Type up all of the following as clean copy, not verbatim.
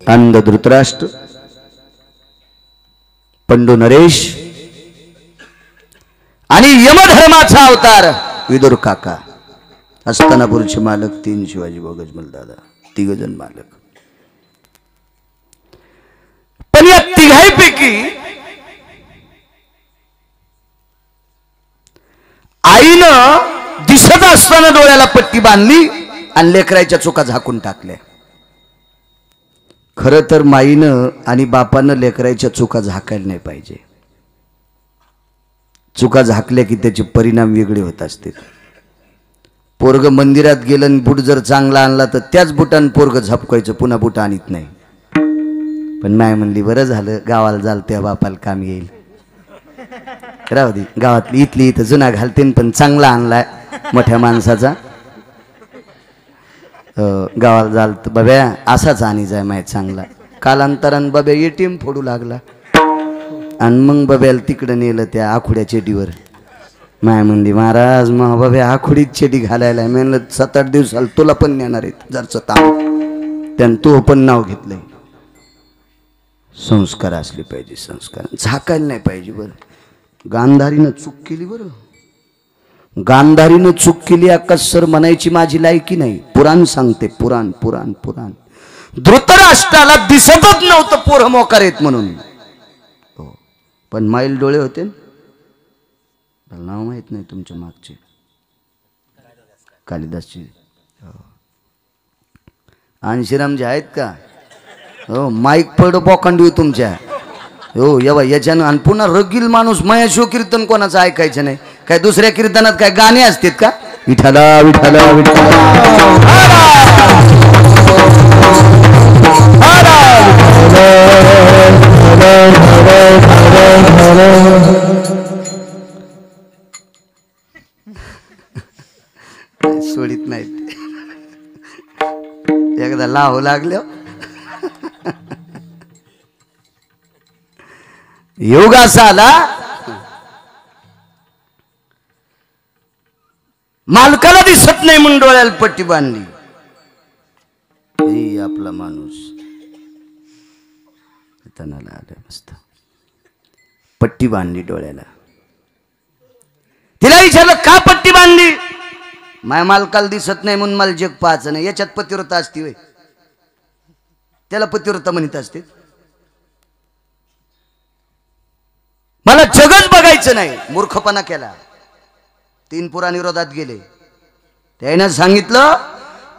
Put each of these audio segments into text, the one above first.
अंध धृतराष्ट्र, पंडू नरेश आणि यमधर्माचा अवतार विदुर काका, हस्तनापूरचे मालक 3 शिवाजी गजमल दादा, 3 जण मालक. पण या तिघांपैकी आईनं दिसत असताना डोळ्याला पट्टी बांधली आणि लेकराच्या चुका झाकून टाकल्या. खरं तर माईनं आणि बापानं लेकराच्या चुका झाकायला नाही पाहिजे. चुका झाकल्या की त्याचे परिणाम वेगळे होत असतील. पोरग मंदिरात गेलं आणि बूट जर चांगला आणला तर त्याच बुटान पोरग झपकायचं, पुन्हा बुट आणत नाही. पण माय म्हणली बरं झालं, गावाला जाल त्या बापाला काम येईल. राहू दे, गावातली इथली इथं जुना घालते पण चांगला आणलाय मोठ्या माणसाचा. गावाला जाल तर बब्या असाच आणि जाय माय चांगला. कालांतरानं बब्या एटीएम फोडू लागला आणि मग बब्याला तिकडं नेलं त्या आखुड्या चेडीवर. माय म्हणली महाराज मग बब्या आखुडीत चेडी घालायला. म्हणलं 7-8 दिवसाला तुला पण नेणार आहेत जरचं ताम. त्यानं तू पण नाव घेतलंय. संस्कार असले पाहिजे, संस्कार झाकायला नाही पाहिजे. बरं गांधारीनं चूक केली, बरं गांधारीनं चूक केली. आकाश सर म्हणायची माझी लायकी नाही. पुराण सांगते, पुराण पुराण पुराण. धृतराष्ट्राला दिसतच नव्हतं पोरं मोकार आहेत म्हणून. हो पण माईल डोळे होते. नाव माहित नाही तुमच्या मागचे, कालिदासची. आणशीरामजी आहेत का? हो माईक पड बोकांडी तुमच्या. हो या बाई याच्यानं. आणि पुन्हा रगील माणूस मयाशो कीर्तन कोणाचं ऐकायचं नाही. काय दुसऱ्या कीर्तनात काय गाणे असतात का? विठ्ठला विठ्ठला विठ्ठला सोडित नाहीत. एकदा लावू लागले योग असा आला. मालकाला दिसत नाही म्हणून डोळ्याला पट्टी बांधली. आपला माणूस तणाला आला मस्त, पट्टी बांधली डोळ्याला. तिला विचारलं का पट्टी बांधली? माय मालकाला दिसत नाही म्हणून मला जग पाहायचं नाही. याच्यात पतिव्रता असती वय? त्याला पतिव्रता म्हणत असते. मला जगच बघायचं नाही. मूर्खपणा केला. 3 पुराण विरोधात गेले. त्यानं सांगितलं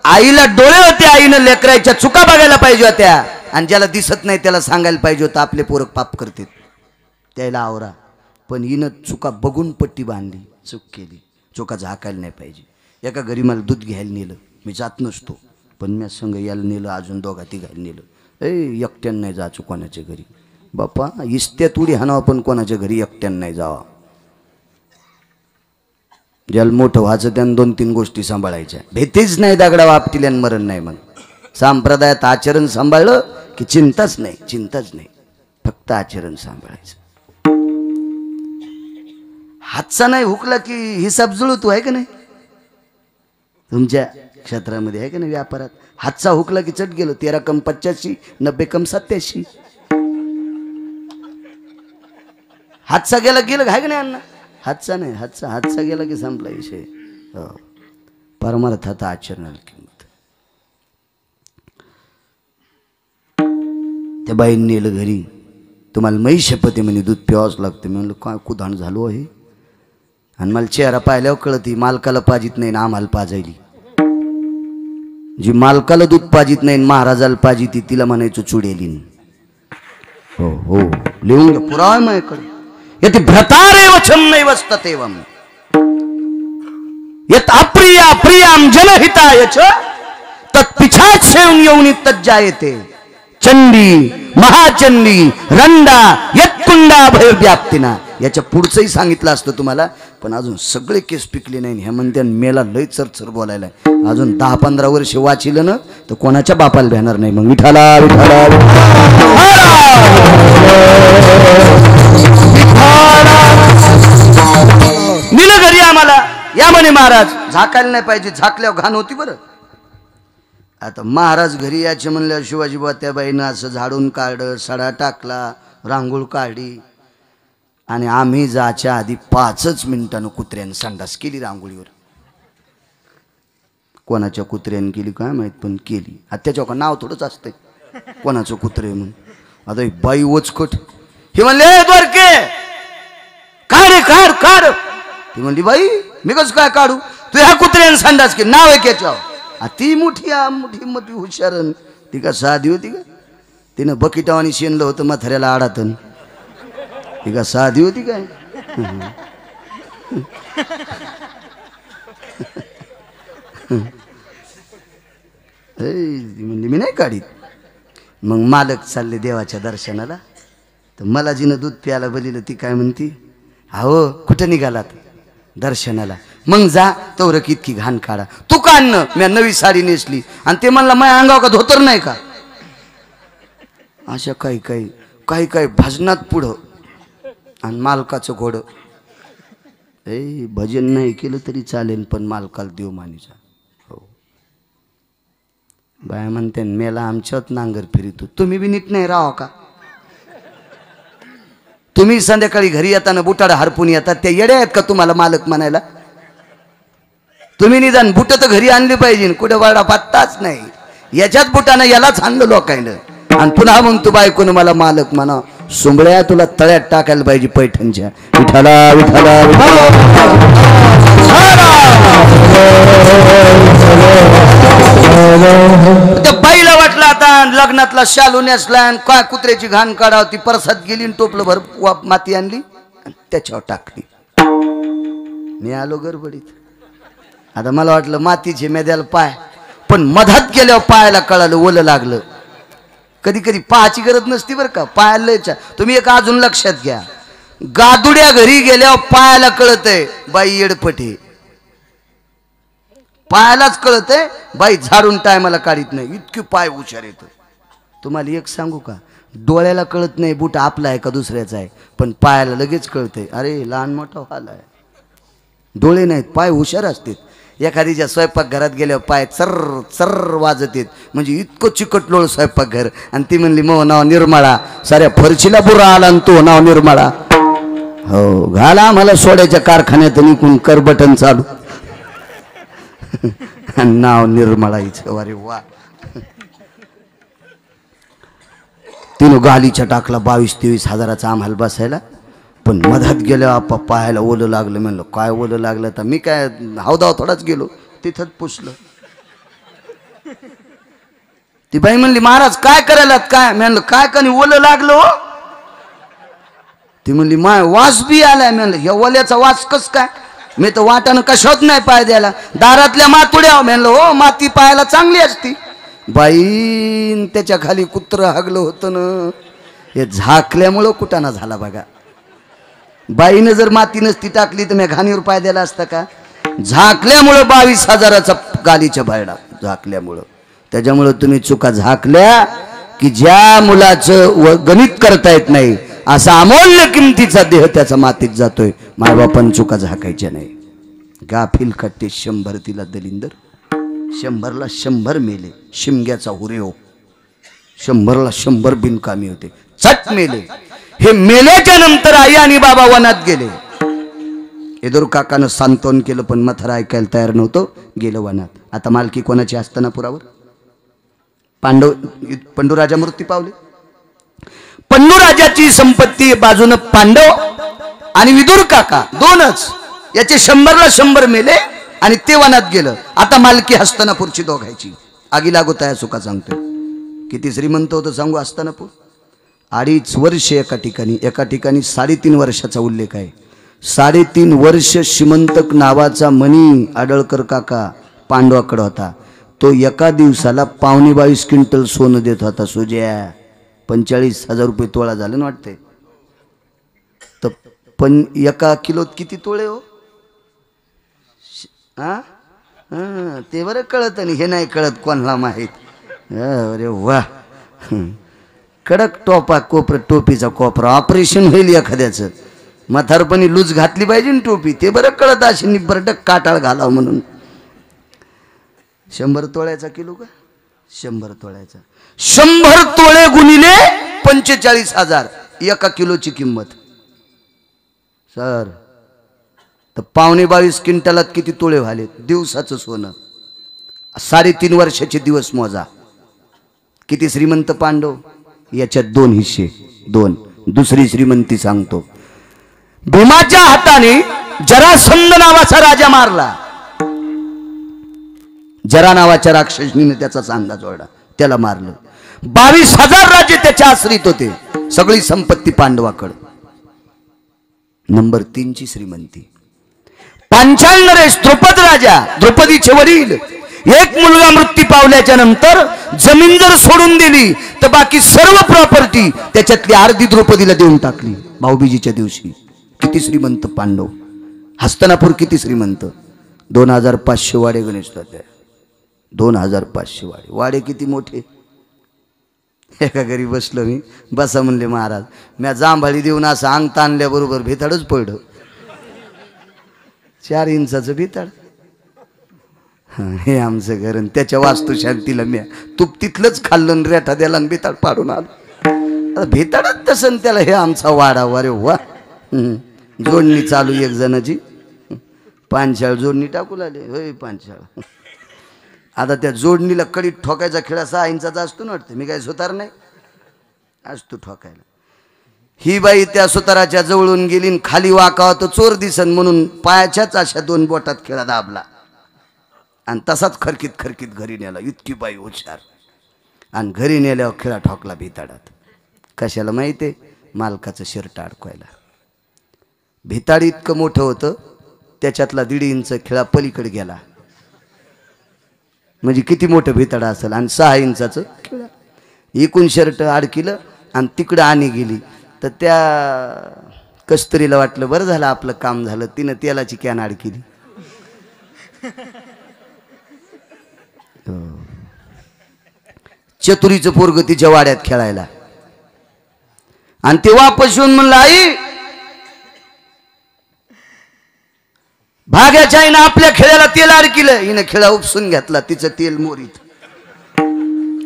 आईला डोळे होते, आईनं लेकराच्या चुका बघायला पाहिजे होत्या. आणि ज्याला दिसत नाही त्याला सांगायला पाहिजे होतं आपले पोरक पाप करते त्याला आवरा. पण हिनं चुका बघून पट्टी बांधली, चूक केली. चुका झाकायला नाही पाहिजे. एका घरी मला दूध घ्यायला नेलं, मी जात नसतो पण मी संग यायला नेलं, अजून 2-3 नेलं. एकट्यानं नाही जायचं कोणाच्या घरी. बापा इस्त्यात उडी हाणावं पण कोणाच्या घरी एकट्यानं नाही जावा. ज्याला मोठं व्हायचं त्यानं 2-3 गोष्टी सांभाळायच्या. भीतीच नाही दगडा वापटिल्यान मरण नाही. मग संप्रदायात आचरण सांभाळलं की चिंताच नाही, चिंताच नाही. फक्त आचरण सांभाळायचं. हातचा नाही हुकला की हिसाब जुळतो आहे का नाही? तुमच्या क्षेत्रामध्ये आहे का नाही? व्यापारात हातचा हुकला की चट गेलो. 13 कम 85, 90 कम 87. हातचा गेला गेलं आहे का नाही अण्णा? हातचा नाही, हातचा गेला की संपला विषय. हो परमार्थात आचरणाला किंमत. त्या बाईंनी नेलं घरी. तुम्हाला मै शपथ म्हणे दूध प्यावंच लागतं. मी म्हणलं काय कुधाण झालो आहे. आणि मला चेहरा पाहिल्यावर कळती मालकाला पाजित नाही ना आम्हाला पाजायली. जी मालकाला दूध पाजित नाही महाराजाला पाजिती तिला म्हणायचं चुडेलीन. हो हो लिहून घ्या, पुरावा माझ्याकडे. यति भ्रतारेव छन्नैव स्ततेवम यत अप्रिया प्रियाम जनहिताय च तत्पिछाक्षेण योनि तज्जायते. चंडी महाचंडी रंडा यत्कुंडा भयव्याप्तिना. याच्या पुढचंही सांगितलं असतं तुम्हाला पण अजून सगळे केस पिकले नाही. ह्या म्हणते मेला लय चरचर बोलायला. अजून 10-15 वर्ष वाचिलं ना तर कोणाच्या बापाला भेणार नाही. मग विठाला विठाला निलं घरी आम्हाला या म्हणे महाराज. झाकायला नाही पाहिजे, झाकल्यावर घाण होती. बरं आता महाराज घरी यायचे म्हणल्यावर शिवाजी बुवा त्या बाईनं असं झाडून काढलं, सडा टाकला, रांगोळ काढली आणि आम्ही जायच्या आधी 5च मिनिटानं कुत्र्यानं संडास केली रांगोळीवर. कोणाच्या कुत्र्यानं केली काय माहीत, पण केली. आता त्याच्यावर नाव थोडंच असतंय कोणाचं कुत्रे म्हणून. आता ही बाई वचकट, हे म्हणले द्वारके काढ रे काढ काढ. ती म्हणली बाई मी कसं काय काढू, तू ह्या कुत्र्यानं संडास केली, नाव आहे त्याच्यावर. ती मोठी मोठी हुशारन, ती का साधी होती का, तिनं बकिटावानी शेणलं होतं म्हाताऱ्याला आडातन, ती का साधी होती काय. म्हणजे मी नाही काढीत. मग मालक चालले देवाच्या दर्शनाला, तर मला जिनं दूध प्यायला बोलिलं ती काय म्हणती, अहो कुठं निघालात दर्शनाला, मग जा तवरक इतकी घाण काढा. तू काढणं, मी नवी साडी नेसली आणि ते म्हणला माझ्या अंगाव का धोतर नाही का. अशा काही काही काही काही भजनात पुढं आणि मालकाचं घोडं. भजन नाही केलं तरी चालेल पण मालकाला देव मानीचा. हो बाय म्हणते मेला आमच्यात नांगर फिरितो, तुम्ही बी नीट नाही राहा का. तुम्ही संध्याकाळी घरी येताना बुटाड हरपून येतात, त्या येड्या आहेत का तुम्हाला मालक म्हणायला. तुम्ही निदान बुट तर घरी आणली पाहिजे, कुठे वाडा पत्ताच नाही. याच्यात बुटानं यालाच आणलं लोकांना आणि पुन्हा म्हणतो बायकोनं मला मालक म्हणा. सुंबळ्या तुला तळ्यात टाकायला पाहिजे पैठणच्या. विठाला विठाला त्या बाईला वाटलं आता लग्नातला शालू नेसला, काय कुत्र्याची घाण काढाव, ती परसात गेली आणि टोपलं भर माती आणली त्याच्यावर टाकली. मी आलो गडबडीत. आता मला वाटलं मातीचे मेद्याला पाय, पण मधात गेल्यावर पायाला कळालं ओलं लागलं. कधी कधी पाहायची गरज नसती बरं का, पायाला. तुम्ही एक अजून लक्षात घ्या, गादुड्या घरी गेल्यावर पायाला कळतंय बाई येडपटे, पायालाच कळतंय बाई झाडून टायमाला काढीत नाही, इतकी पाय हुशार येतं. तुम्हाला एक सांगू का, डोळ्याला कळत नाही बूट आपला आहे का दुसऱ्याचा आहे, पण पायाला लगेच कळतंय. अरे लहान मोठा व्हायला आहे. डोळे नाहीत पाय हुशार असतात. एखादीच्या स्वयंपाक घरात गेल्यावर पाय चर्र चर्र वाजत येत, म्हणजे इतकं चिकटलोळ स्वयंपाक घर. आणि ती म्हणली मग नाव निर्मळा, साऱ्या फरशीला बुरा आला आणि तो नाव निर्मळा. हो घाला मला सोड्याच्या कारखान्यात निघून कर बटन चालू नाव निर्मळा हिचं. अरे वा. तिनं गालीच्या टाकला 22-23 हजाराचा आम्हाला बसायला, पण मधात गेल्या आपा पाहायला ओलं लागलं. म्हणलं काय ओलं लागलं, तर मी काय हावदाव थोडाच गेलो, तिथंच पुसलं. ती बाई म्हणली महाराज काय करायला काय. म्हणलं काय कणी ओलं लागलं. ती म्हणली माय वास बी आलाय. म्हणलं ह्या ओल्याचा वास कस काय, मी तर वाटानं कशात नाही पाय द्यायला, दारातल्या मातुड्या. म्हणलं हो माती पायाला चांगली असती. बाई त्याच्या खाली कुत्रं हागलं होतं ना, हे झाकल्यामुळं कुटाणा झाला बघा. बाईनं जर माती नसती टाकली तर मी घाणीवर पाय द्यायला असता का. झाकल्यामुळं 22 हजाराचा गालीच्या भाडा झाकल्यामुळं. त्याच्यामुळं तुम्ही चुका झाकल्या की ज्या मुलाचं गणित करता येत नाही असा अमूल्य किमतीचा देह त्याचा मातीत जातोय. मायबापान चुका झाकायच्या नाही. गाफील कट्टे 100 तिला दलिंदर, 100ला 100 मेले. शिमग्याचा हुरे हो, 100ला 100 बिनकामी होते, चट मेले. हे मेल्याच्या नंतर आई आणि बाबा वनात गेले. येदूर काकानं सांत्वन केलं पण मथार ऐकायला तयार नव्हतं, गेलं वनात. आता मालकी कोणाची हस्तिनापुरावर. पंडूराजा मृत्यू पावले. पंडूराजाची संपत्ती बाजूनं पांडव आणि विदुर काका दोनच. याचे 100ला 100 मेले आणि ते वनात गेलं. आता मालकी हस्तिनापूरची दोघायची. आगी लागोत आहे सुका सांगतोय. किती श्रीमंत होतं सांगू हस्तिनापूर. 2.5 वर्ष एका ठिकाणी, एका ठिकाणी 3.5 वर्षाचा उल्लेख आहे. 3.5 वर्ष श्रीमंतक नावाचा मणी आडळकर काका पांडवाकडे होता. तो एका दिवसाला 22 क्विंटल सोनं देत होता. सोज्या 45,000 रुपये तोळा झालं ना वाटते. तर पण एका किलोत किती तोळे हो. ते बरं कळत आणि हे नाही कळत कोणाला माहीत. अरे वा. कडक टोपा कोपर, टोपीचा कोपरा. ऑपरेशन होईल एखाद्याचं. म्हातारपणी लूज घातली पाहिजे ना टोपी. ते बरं कळत असे निबरटक काटाळ घालावं म्हणून. 100 तोळ्याचा किलो का. 100 तोळ्याचा. 100 तोळे गुणिले 45,000 1 किलोची किंमत. सर तर 22.5 क्विंटलात किती तोळे झाले दिवसाचं सोनं. 3.5 वर्षाचे दिवस मोजा. किती श्रीमंत पांडव. याच्यात 2 हिस्से 2. दुसरी श्रीमंती सांगतो. भीमाच्या हाताने जरासंध नावाचा राजा मारला. जरा नावाच्या राक्षसनीने त्याचा सांगा जोडला, त्याला मारलं. 22,000 राजे त्याच्या आश्रित होते. सगळी संपत्ती पांडवाकडे. नंबर 3 ची श्रीमंती. पांचाल नरेश द्रुपद राजा, द्रौपदीचे वडील, एक मुलगा मृत्यू पावल्याच्या नंतर जमीन जर सोडून दिली तर बाकी सर्व प्रॉपर्टी त्याच्यातली अर्धी द्रौपदीला देऊन टाकली भाऊबीजीच्या दिवशी. किती श्रीमंत पांडव. हस्तिनापूर किती श्रीमंत. 2,500 वाडे गणेश तात्या. 2,500 वाडे. वाडे किती मोठे. एका घरी बसलो मी. बसा म्हणले महाराज. म्या जांभळी देऊन असं अंग ताणल्याबरोबर भिताडच पडलं. 4 इंचाचं भिताड. हे आमचं घर. आणि त्याच्या वास्तुशांतीला म्या तूप तिथलंच खाल्लं, रेठा द्याला आणि भिताड पाडून आलो. भिताडच तसं त्याला हे आमचा वाडा. अरे वा. जोडणी चालू एक जणाची. पांचाळ जोडणी टाकू लागले. होय पांचाळ. आता त्या जोडणीला कडीत ठोकायचा खेळा 6 इंचाचा असतो ना वाटतं. मी काय सुतार नाही. असतो ठोकायला. ही बाई त्या सुताराच्या जवळून गेली. खाली वाकावा तर चोर दिसन म्हणून पायाच्याच अशा 2 बोटात खेळा दाबला आणि तसाच खरकीत खरकीत घरी नेला. इतकी बाई हुशार. आणि घरी नेल्यावर खेळा ठोकला भिताडात. कशाला माहिती. मालकाचं शर्ट अडकवायला. भिताड इतकं मोठं होतं त्याच्यातला 1.5 इंच खेळा पलीकडे गेला. म्हणजे किती मोठं भिताड असेल. आणि 6 इंचाचं खेळा. एकूण शर्ट अडकिलं आणि तिकडं आणि गेली. तर त्या कस्तुरीला वाटलं बरं झालं आपलं काम झालं. तिनं तेलाची कॅन अडकिली. चतुरीचं पोरग तिच्या वाड्यात खेळायला. आणि ते वापस येऊन म्हणलं आई भाग्याच्या आईनं आपल्या खेळाला तेल अडकिलं. हिनं खेळा उपसून घेतला. तिचं तेल मोरीत.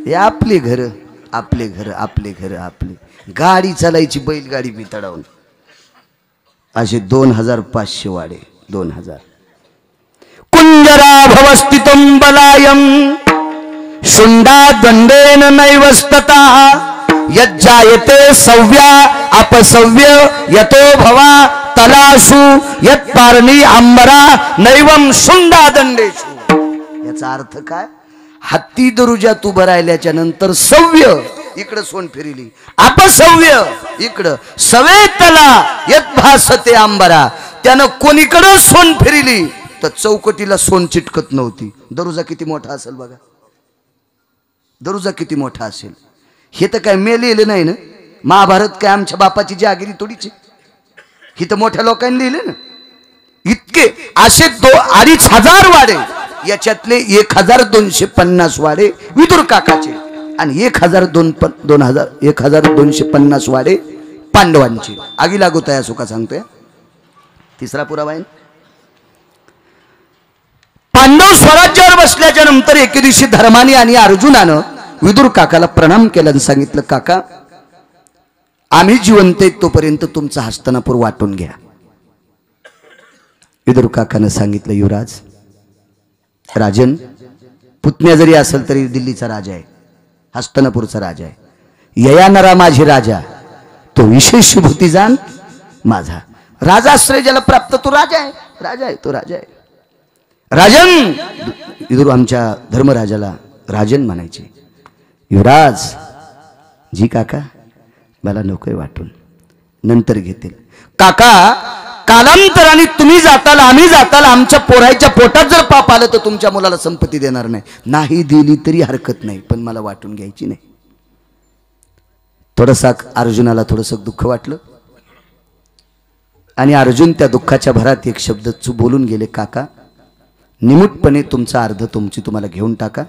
हे आपले घर आपले घर आपले घर आपले. गाडी चालायची बैलगाडी बितडावून. असे 2,500 वाडे. 2,000. कुंजरा भवस्थितम बलायम शुंडा दंडेन नैवस्तता यज्जायते सव्या अपसव्य यतो भवा तलाशु यत पारणी अंबरा नैवम शुंडा दंडेशु. याचा अर्थ काय. हत्ती दरुजात उभं राहिल्याच्या नंतर सव्य इकडं सोन फिरिली. अपसव्य इकडं सवेतला यत भासते अंबरा. त्यानं कोणीकडं सोन फिरिली तर चौकटीला सोन चिटकत नव्हती. दरुजा किती मोठा असेल बघा. दरुजा किती मोठा असेल. हे तर काय मेलेलं नाही ना. महाभारत काय आमच्या बापाची जागिरी थोडीची. ही तर मोठ्या लोकांनी लिहिले ना. इतके असे 2,500 वाडे. याच्यातले 1,250 वाडे विदुर काकाचे आणि 1,250 वाडे पांडवांचे. आगी लागू तया सुका सांगतोय. तिसरा पुरावा आहे. पांडव स्वराज्यावर बसल्याच्या नंतर एके दिवशी धर्माने आणि अर्जुनानं विदुर काकाला प्रणाम केला आणि सांगितलं काका आम्ही जिवंत आहेत तोपर्यंत तुमचा हस्तिनापूर वाटून घ्या. विदुर काकानं सांगितलं युवराज राजन पुतण्या जरी असेल तरी दिल्लीचा राजा आहे. हस्तिनापूरचा राजा आहे. ययानरा माझे राजा तो विशेष भूती जाण माझा. राजाश्रय ज्याला प्राप्त तो राजा आहे. राजा आहे तो राजा आहे. राजन विदुर आमच्या धर्मराजाला राजन म्हणायचे. युवराज जी काका मला नकोय वाटून नंतर घेतील. काका कालांतराने तुम्ही जाताल आम्ही जाताल. आमच्या पोराच्या पोटात जर पाप आलं तर तुमच्या मुलाला संपत्ती देणार नाही. नाही दिली तरी हरकत नाही पण मला वाटून घ्यायची नाही. थोडंसं अर्जुनाला थोडंसं दुःख वाटलं आणि अर्जुन त्या दुःखाच्या भरात एक शब्द बोलून गेले. काका निमूटपणे तुमचा अर्ध तुम्हाला घेऊन टाका.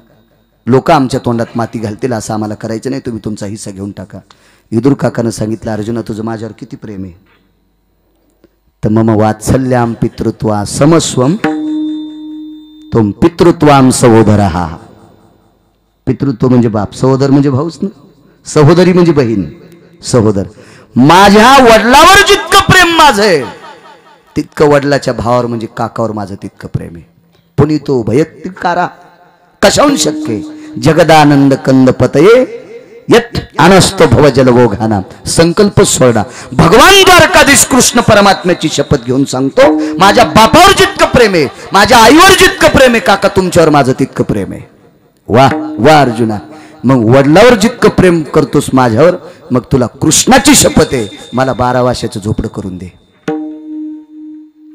लोक आमच्या तोंडात माती घालतील असं आम्हाला करायचं नाही. तुम्ही तुमचा हिस्सा घेऊन टाका. विदुर काकानं सांगितलं अर्जुना तुझं माझ्यावर किती प्रेम आहे. तर मम वात्सल्याम पितृत्वा समस्वम तुम पितृत्वाम सहोदरः. पितृत्व म्हणजे बाप, सहोदर म्हणजे भाऊच ना, सहोदरी म्हणजे बहीण, सहोदर. माझ्या वडिलावर जितकं प्रेम माझं आहे तितकं वडिलाच्या भावावर म्हणजे काकावर माझं तितकं प्रेम आहे. पुनितो भयत्कारा कशाहून शक्य जगदानंद कंद पतये यत अनस्तो भव जलवोघाना. संकल्प सोडा. भगवान द्वारकाधीश कृष्ण परमात्म्याची शपथ घेऊन सांगतो, माझ्या बापावर जितकं प्रेम आहे, माझ्या आईवर जितकं प्रेम आहे, काका तुमच्यावर माझं तितकं प्रेम आहे. वा वा अर्जुना, मग वडिलावर जितकं प्रेम करतोस माझ्यावर, मग तुला कृष्णाची शपथ आहे, मला 12 वर्षाचं झोपडं करून दे.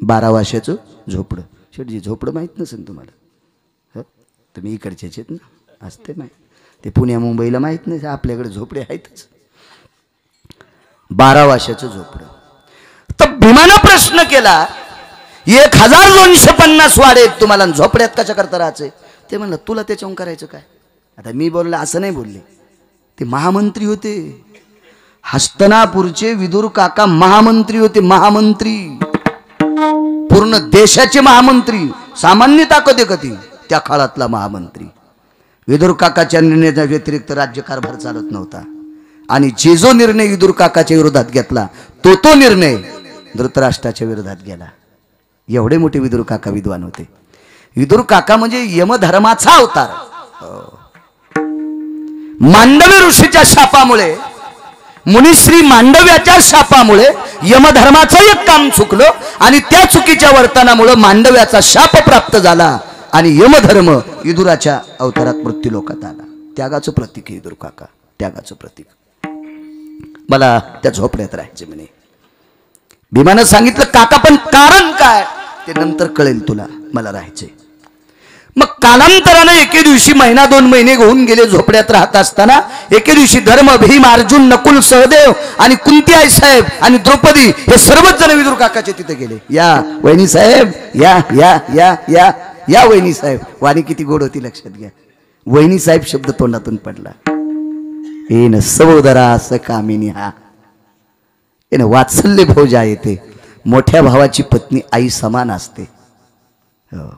12 वर्षाचं झोपडं. शेठजी झोपडं माहीत नसेल तुम्हाला, तुम्ही इकडचेच आहेत ना, असते माहीत. ते पुण्या मुंबईला माहीत नाही, आपल्याकडे झोपडे आहेतच. 12 वर्षाचं झोपडं. तर भीमानं प्रश्न केला, 1250 वाडे आहेत तुम्हाला, झोपड्यात कशा करता राहायचे? ते म्हणलं तुला त्याच्याहून करायचं काय? आता मी बोललो असं नाही बोलले, ते महामंत्री होते. हस्तनापूरचे विदुर काका महामंत्री होते, महामंत्री, पूर्ण देशाचे महामंत्री. सामान्य ताकद आहे कधी त्या काळातला महामंत्री. विदुर काकाच्या निर्णयाच्या व्यतिरिक्त राज्यकारभार चालत नव्हता. आणि जो निर्णय विदुर काकाच्या विरोधात घेतला तो निर्णय धृतराष्ट्राच्या विरोधात गेला. एवढे मोठे विदुर काका विद्वान होते. विदुर काका म्हणजे यमधर्माचा अवतार. मांडव्य ऋषीच्या शापामुळे, मुनिश्री मांडव्याच्या शापामुळे यमधर्माचं एक काम चुकलं आणि त्या चुकीच्या वर्तनामुळे मांडव्याचा शाप प्राप्त झाला आणि यमधर्म विदुराच्या अवतारात मृत्यू लोकात आला. त्यागाचं प्रतीक आहे विदुर काका, त्यागाचं प्रतीक. मला त्या झोपड्यात राहायचे म्हणे. भीमानं सांगितलं काका पण कारण काय ते नंतर कळेल तुला, मला राहायचे. मग कालांतरानं एके दिवशी महिना 2 महिने होऊन गेले झोपड्यात राहत असताना. एके दिवशी धर्म, भीम, अर्जुन, नकुल, सहदेव आणि कुंती आई साहेब आणि द्रौपदी हे सर्वच जण विदुर काकाचे तिथे गेले. या वहिनी साहेब, या या या या या वहिनी साहेब. वाणी किती गोड होती लक्षात घ्या. वहिनी साहेब शब्द तोंडातून पडला. येन सहोदरा असं कामिनी, हा येन वात्सल्य भोजा येते. मोठ्या भावाची पत्नी आई समान असते. हो,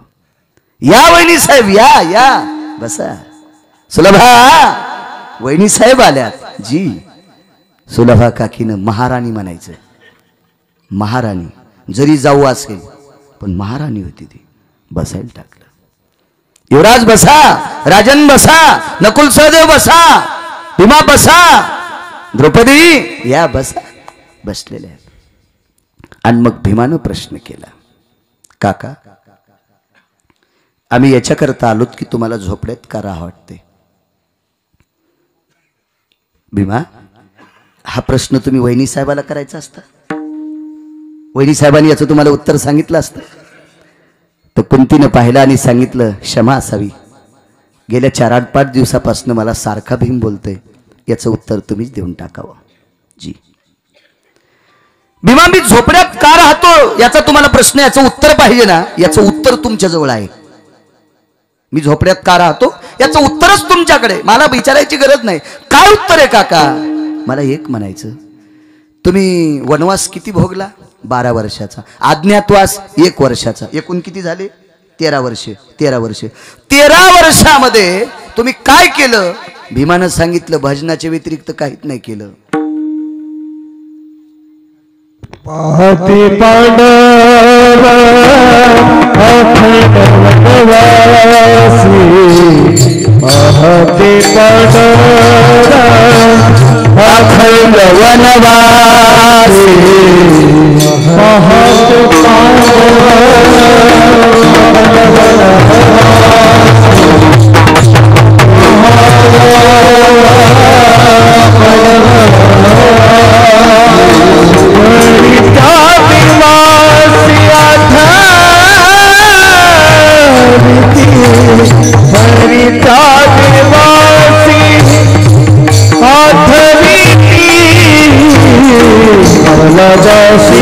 या वहिनी साहेब, या या बसा. सुलभा वहिनी साहेब आल्यात जी. सुलभा काकीनं महाराणी म्हणायचं. महाराणी जरी जाऊ असेल पण महाराणी होती ती. बसायला टाकलं. युवराज बसा, राजन बसा, नकुल सहदेव बसा, भीमा बसा, द्रौपदी या बसा. बसलेले आहेत. आणि मग भीमानं प्रश्न केला, काका आम्ही याच्याकरता आलोत की तुम्हाला झोपड्यात का राहा वाटते? भीमा, हा प्रश्न तुम्ही वहिनी साहेबाला करायचा असता. वहिनी साहेबांनी याचं तुम्हाला उत्तर सांगितलं असतं. तर कुंतीनं पाहिलं आणि सांगितलं, क्षमा असावी, गेल्या 4-8 दिवसापासून मला सारखा भीम बोलतोय, याचं उत्तर तुम्हीच देऊन टाकावं. जी. भीमा, मी झोपड्यात का राहतो याचा तुम्हाला प्रश्न, याचं उत्तर पाहिजे ना, याचं उत्तर तुमच्या जवळ आहे. मी झोपड्यात का राहतो याचं उत्तरच तुमच्याकडे, मला विचारायची गरज नाही. काय उत्तर आहे काका? मला एक म्हणायचं, तुम्ही वनवास किती भोगला? 12 वर्षाचा. अज्ञातवास 1 वर्षाचा. एकूण किती झाले? 13 वर्षे. 13 वर्षे. 13 वर्षामध्ये तुम्ही काय केलं? भीमानं सांगितलं, भजनाच्या व्यतिरिक्त काहीच नाही केलं. पाहते पांडव अखंड वनवासी, पाहते पांडव अखंड वनवासी, पाहते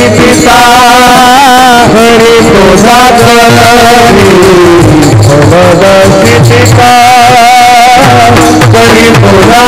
पिता हरि तुझा करी, पिता हरि तुझा